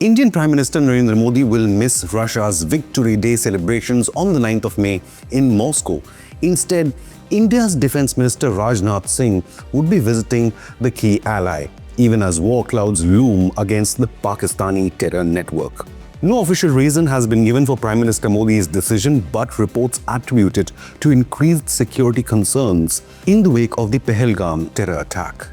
Indian Prime Minister Narendra Modi will miss Russia's Victory Day celebrations on the 9th of May in Moscow. Instead, India's Defence Minister Rajnath Singh would be visiting the key ally, even as war clouds loom against the Pakistani terror network. No official reason has been given for Prime Minister Modi's decision, but reports attribute it to increased security concerns in the wake of the Pahalgam terror attack.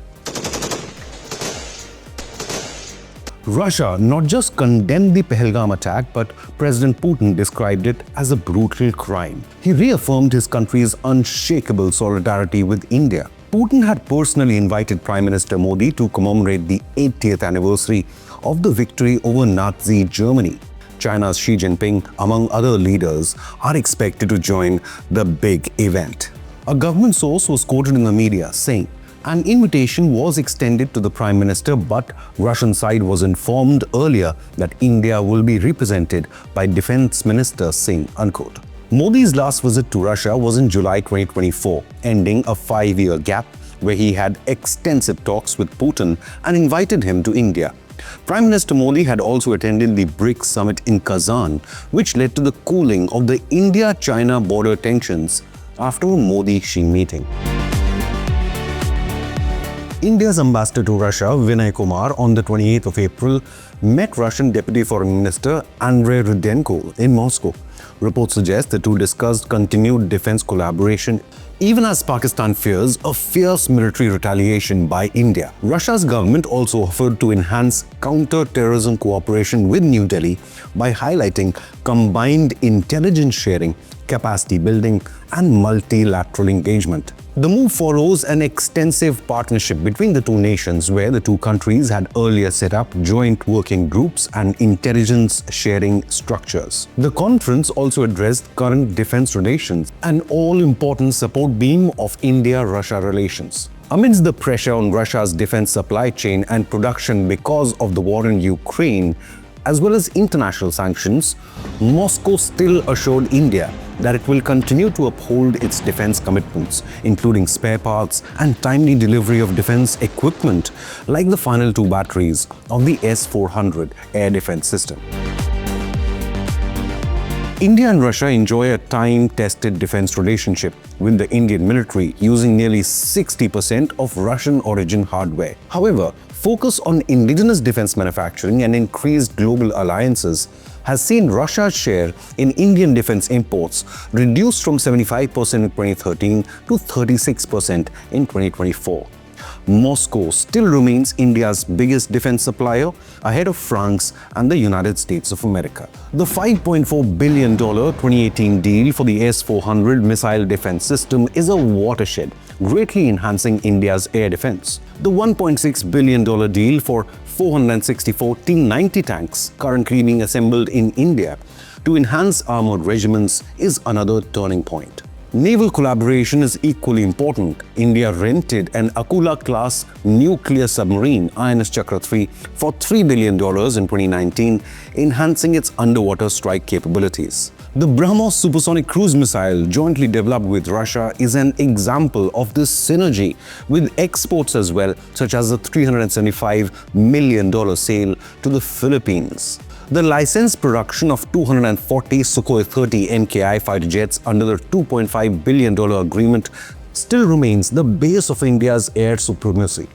Russia not just condemned the Pahalgam attack, but President Putin described it as a brutal crime. He reaffirmed his country's unshakable solidarity with India. Putin had personally invited Prime Minister Modi to commemorate the 80th anniversary of the victory over Nazi Germany. China's Xi Jinping, among other leaders, are expected to join the big event. A government source was quoted in the media saying, "An invitation was extended to the Prime Minister, but Russian side was informed earlier that India will be represented by Defence Minister Singh." Unquote. Modi's last visit to Russia was in July 2024, ending a 5-year gap where he had extensive talks with Putin and invited him to India. Prime Minister Modi had also attended the BRICS summit in Kazan, which led to the cooling of the India-China border tensions after a Modi-Xi meeting. India's ambassador to Russia, Vinay Kumar, on the 28th of April, met Russian Deputy Foreign Minister Andrei Rudenko in Moscow. Reports suggest the two discussed continued defense collaboration, even as Pakistan fears a fierce military retaliation by India. Russia's government also offered to enhance counter-terrorism cooperation with New Delhi by highlighting combined intelligence sharing, capacity building, and multilateral engagement. The move follows an extensive partnership between the two nations, where the two countries had earlier set up joint working groups and intelligence sharing structures. The conference also addressed current defense relations, an all-important support beam of India-Russia relations. Amidst the pressure on Russia's defense supply chain and production because of the war in Ukraine, as well as international sanctions, Moscow still assured India that it will continue to uphold its defense commitments, including spare parts and timely delivery of defense equipment like the final 2 batteries of the S-400 air defense system. India and Russia enjoy a time-tested defense relationship, with the Indian military using nearly 60% of Russian-origin hardware. However, focus on indigenous defense manufacturing and increased global alliances has seen Russia's share in Indian defense imports reduced from 75% in 2013 to 36% in 2024. Moscow still remains India's biggest defense supplier, ahead of France and the United States of America. The $5.4 billion 2018 deal for the S-400 missile defense system is a watershed, greatly enhancing India's air defense. The $1.6 billion deal for 464 T-90 tanks, currently being assembled in India to enhance armored regiments, is another turning point. Naval collaboration is equally important. India rented an Akula-class nuclear submarine, INS Chakra 3, for $3 billion in 2019, enhancing its underwater strike capabilities. The BrahMos supersonic cruise missile, jointly developed with Russia, is an example of this synergy, with exports as well, such as the $375 million sale to the Philippines. The licensed production of 240 Sukhoi 30 MKI fighter jets under the $2.5 billion agreement still remains the base of India's air supremacy.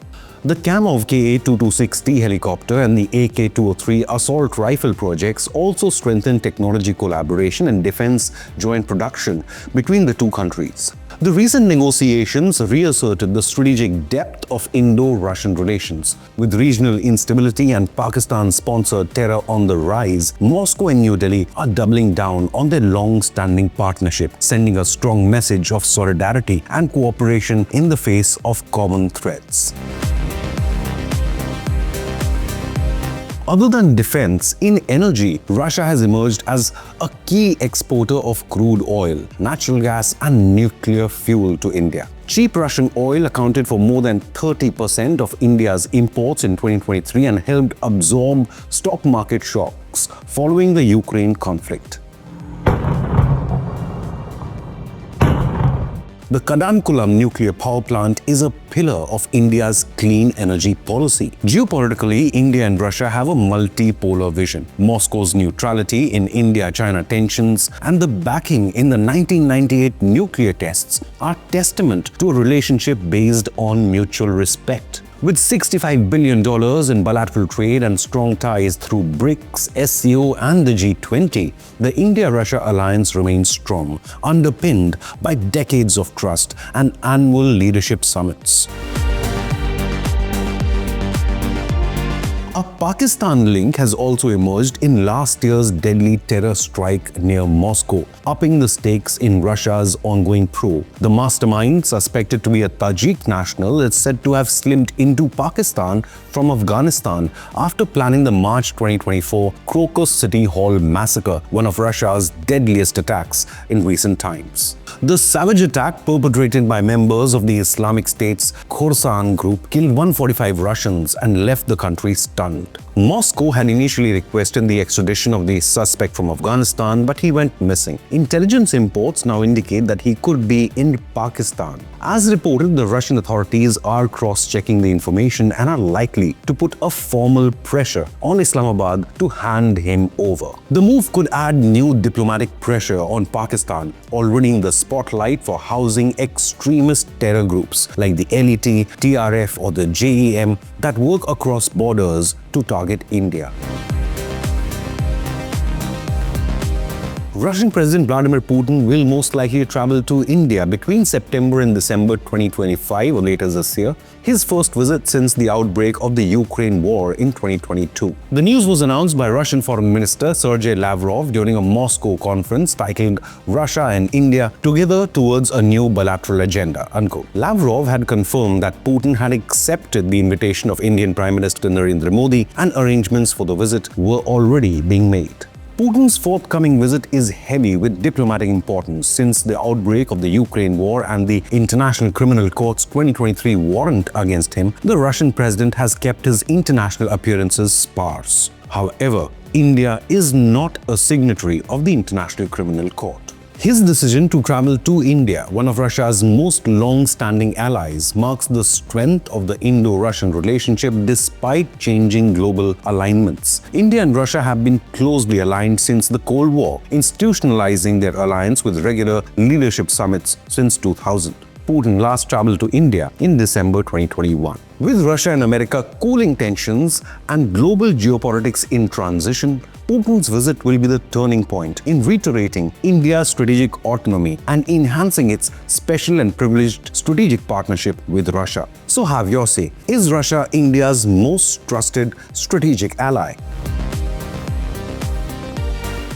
The Kamov Ka-2260 helicopter and the AK-203 assault rifle projects also strengthen technology collaboration and defense joint production between the two countries. The recent negotiations reasserted the strategic depth of Indo-Russian relations. With regional instability and Pakistan-sponsored terror on the rise, Moscow and New Delhi are doubling down on their long-standing partnership, sending a strong message of solidarity and cooperation in the face of common threats. Other than defense, in energy, Russia has emerged as a key exporter of crude oil, natural gas, and nuclear fuel to India. Cheap Russian oil accounted for more than 30% of India's imports in 2023 and helped absorb stock market shocks following the Ukraine conflict. The Kudankulam nuclear power plant is a pillar of India's clean energy policy. Geopolitically, India and Russia have a multipolar vision. Moscow's neutrality in India-China tensions and the backing in the 1998 nuclear tests are testament to a relationship based on mutual respect. With $65 billion in bilateral trade and strong ties through BRICS, SCO and the G20, the India-Russia alliance remains strong, underpinned by decades of trust and annual leadership summits. A Pakistan link has also emerged in last year's deadly terror strike near Moscow, upping the stakes in Russia's ongoing probe. The mastermind, suspected to be a Tajik national, is said to have slipped into Pakistan from Afghanistan after planning the March 2024 Crocus City Hall massacre, one of Russia's deadliest attacks in recent times. The savage attack, perpetrated by members of the Islamic State's Khorasan group, killed 145 Russians and left the country stunned. Moscow had initially requested the extradition of the suspect from Afghanistan, but he went missing. Intelligence reports now indicate that he could be in Pakistan. As reported, the Russian authorities are cross-checking the information and are likely to put a formal pressure on Islamabad to hand him over. The move could add new diplomatic pressure on Pakistan, already in the spotlight for housing extremist terror groups like the LET, TRF or the JEM that work across borders to target India. Russian President Vladimir Putin will most likely travel to India between September and December 2025 or later this year, his first visit since the outbreak of the Ukraine war in 2022. The news was announced by Russian Foreign Minister Sergei Lavrov during a Moscow conference titled Russia and India Together Towards a New Bilateral Agenda, unquote. Lavrov had confirmed that Putin had accepted the invitation of Indian Prime Minister Narendra Modi and arrangements for the visit were already being made. Putin's forthcoming visit is heavy with diplomatic importance since the outbreak of the Ukraine war and the International Criminal Court's 2023 warrant against him. The Russian president has kept his international appearances sparse. However, India is not a signatory of the International Criminal Court. His decision to travel to India, one of Russia's most long-standing allies, marks the strength of the Indo-Russian relationship despite changing global alignments. India and Russia have been closely aligned since the Cold War, institutionalizing their alliance with regular leadership summits since 2000. Putin last traveled to India in December 2021. With Russia and America cooling tensions and global geopolitics in transition, Putin's visit will be the turning point in reiterating India's strategic autonomy and enhancing its special and privileged strategic partnership with Russia. So have your say. Is Russia India's most trusted strategic ally?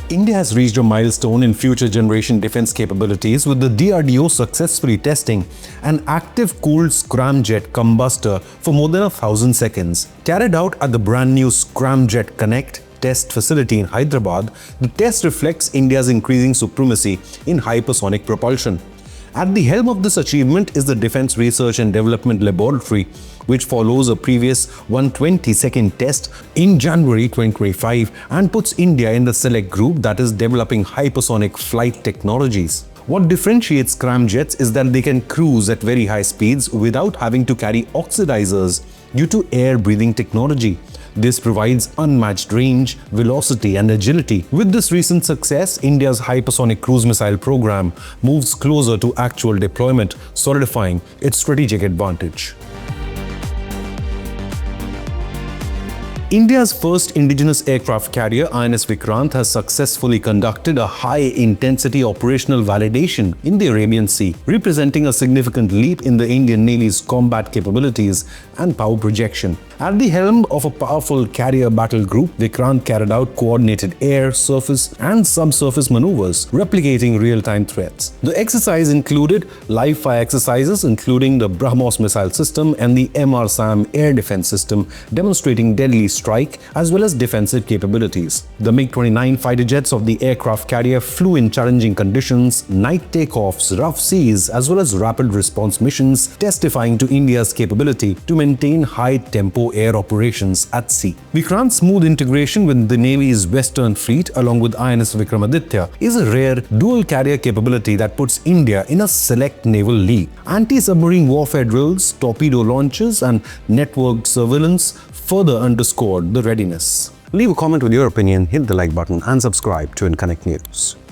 India has reached a milestone in future generation defense capabilities with the DRDO successfully testing an active cooled scramjet combustor for more than 1,000 seconds. Carried out at the brand new Scramjet Connect test facility in Hyderabad, the test reflects India's increasing supremacy in hypersonic propulsion. At the helm of this achievement is the Defence Research and Development Laboratory, which follows a previous 120-second test in January 2025 and puts India in the select group that is developing hypersonic flight technologies. What differentiates scramjets is that they can cruise at very high speeds without having to carry oxidizers due to air-breathing technology. This provides unmatched range, velocity and agility. With this recent success, India's hypersonic cruise missile program moves closer to actual deployment, solidifying its strategic advantage. India's first indigenous aircraft carrier, INS Vikrant, has successfully conducted a high-intensity operational validation in the Arabian Sea, representing a significant leap in the Indian Navy's combat capabilities and power projection. At the helm of a powerful carrier battle group, Vikrant carried out coordinated air, surface and subsurface maneuvers, replicating real-time threats. The exercise included live-fire exercises including the BrahMos missile system and the MRSAM air defense system, demonstrating deadly strike as well as defensive capabilities. The MiG-29 fighter jets of the aircraft carrier flew in challenging conditions, night takeoffs, rough seas as well as rapid response missions, testifying to India's capability to maintain high tempo combo air operations at sea. Vikrant's smooth integration with the Navy's Western Fleet along with INS Vikramaditya is a rare dual-carrier capability that puts India in a select naval league. Anti-submarine warfare drills, torpedo launches and networked surveillance further underscored the readiness. Leave a comment with your opinion, hit the like button and subscribe to Inconnect News.